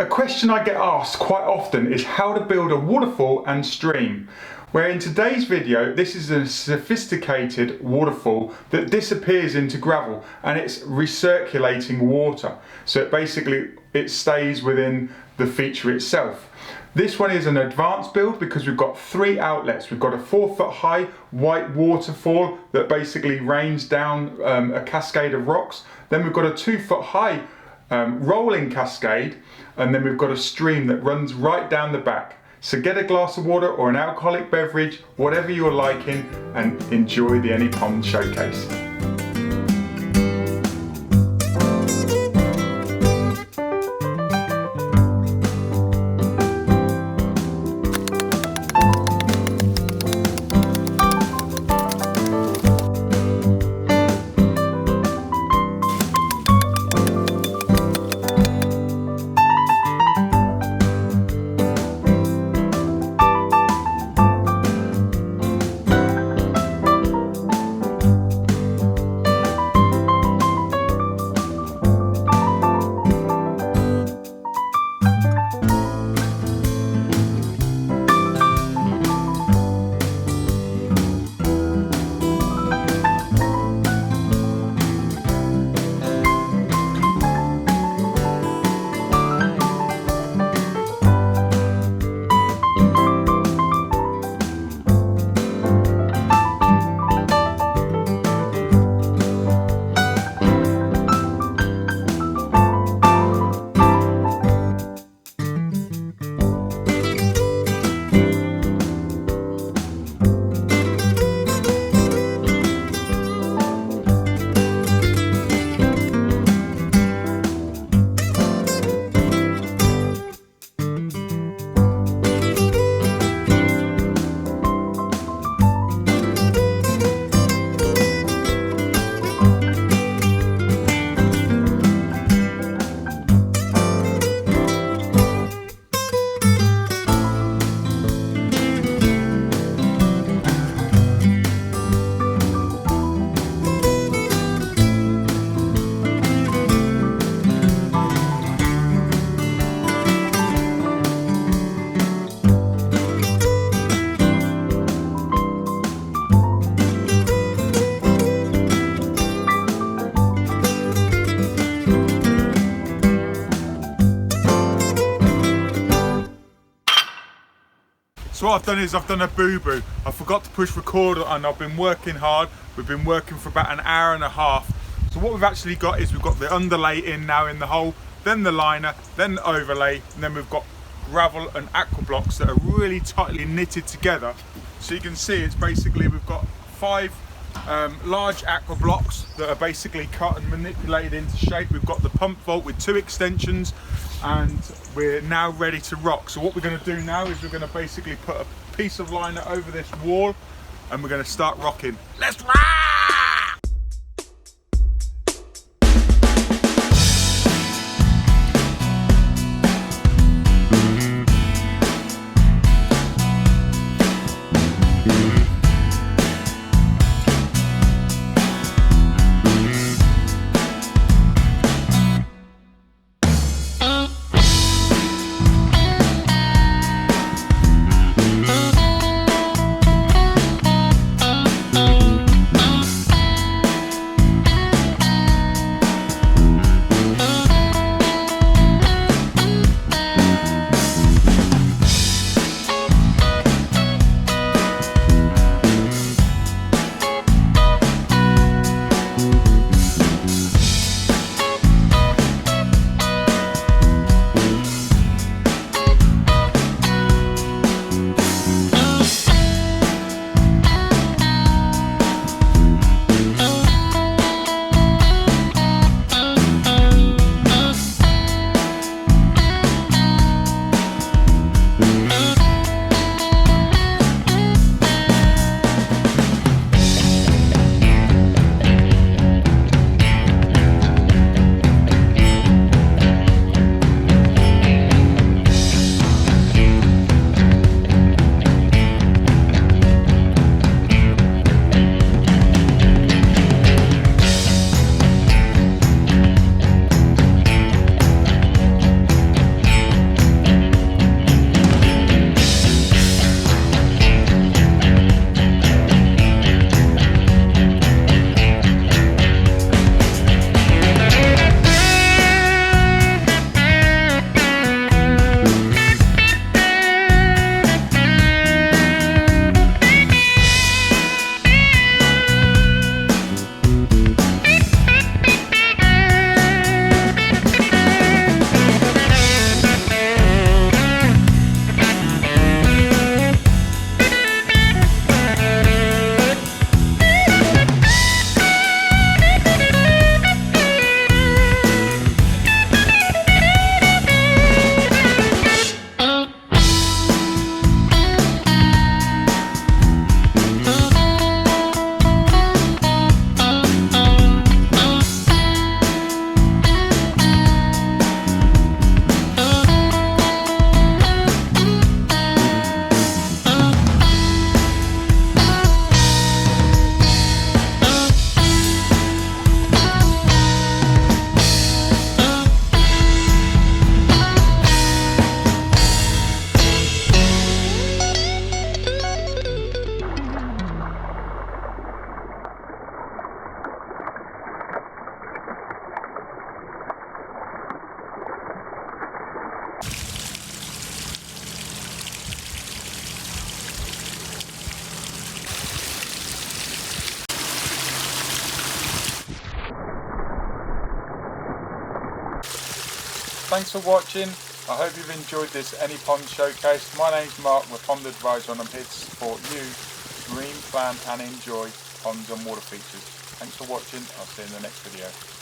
A question I get asked quite often is how to build a waterfall and stream. Where in today's video, this is a sophisticated waterfall that disappears into gravel and it's recirculating water. So it stays within the feature itself. This one is an advanced build because we've got 3 outlets. We've got a 4-foot high white waterfall that basically rains down a cascade of rocks. Then we've got a 2-foot high rolling cascade, and then we've got a stream that runs right down the back. So get a glass of water or an alcoholic beverage, whatever you're liking, and enjoy the Any Pond showcase. So what I've done is I've done a boo-boo. I forgot to push record and I've been working hard. We've been working for about an hour and a half. So what we've actually got is we've got the underlay in now in the hole, then the liner, then the overlay, and then we've got gravel and aqua blocks that are really tightly knitted together. So you can see it's basically we've got 5 large aqua blocks that are basically cut and manipulated into shape. We've got the pump vault with 2 extensions, and we're now ready to rock. So what we're going to do now is we're going to basically put a piece of liner over this wall and we're going to start rocking. Let's rock! Thanks for watching. I hope you've enjoyed this Any Pond Showcase. My name's Mark, we're Pond Advisor, and I'm here to support you to dream, plan and enjoy ponds and water features. Thanks for watching. I'll see you in the next video.